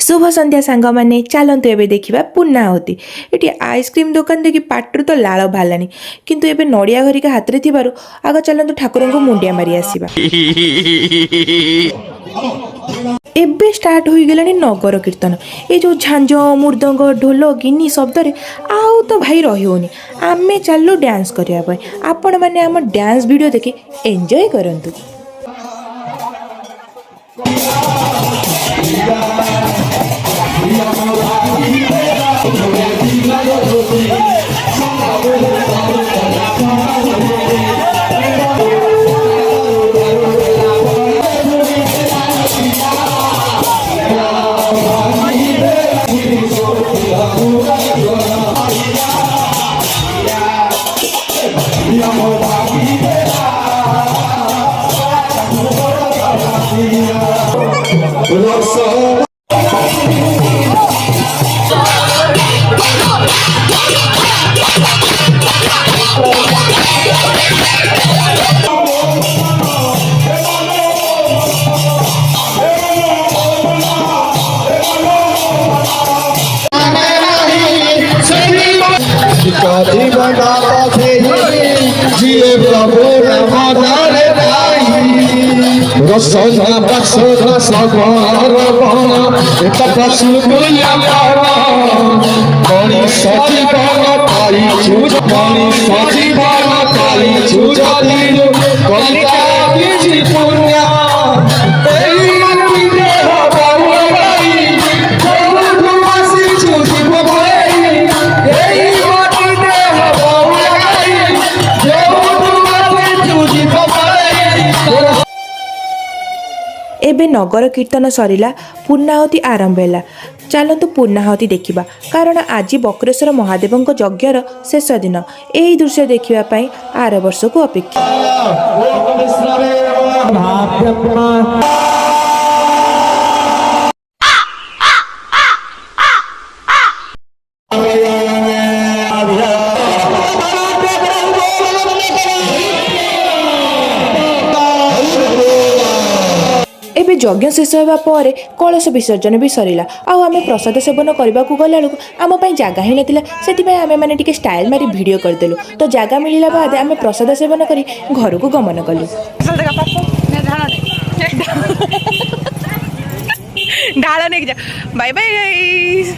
शुभ संध्या सांग मैंने चलतु एवं देखा पूर्णाहुति ये आइसक्रीम दुकान देखिए पाटर तो लाल बाहर किंतु एबे नड़िया घरिका हाथ में थी आग चलतु ठाकुर को मुंडिया मारी आसवा एबे स्टार्ट हो गलानी नगर कीर्तन ये जो झांझ मृदंग ढोल गिनी शब्द आउ तो भाई रही आमे चलू डांस करने आपण मैंने आम डांस वीडियो देखि एंजॉय करंतु। Rosona basura sagara bana eta pasuya para bani sati bana tari chuja bani sati bana tari chuja dinu kalita kiji punya ei mani de bana bai kodu masi chuji bhai ei mani de bana bai kodu masi chuji bhai। एबे नगर कीर्तन सरिला पूर्णाहुति आरंभ है चलतु पूर्णाहुति देखा कारण आज बक्रेश्वर महादेव यज्ञर शेष दिन यही दृश्य देखापी आर वर्ष को अपेक्षा। एबे यज्ञ शेष होगा पर कलश विसर्जन भी सरला आम प्रसाद सेवन करने को गला आम जगह ही नाला से आम मैंने स्टाइल मारी वीडियो करदेलु तो जगह मिलला बाद आम प्रसाद सेवन कर घर को गमन कलु। ढाल नहीं जा बाय बाय।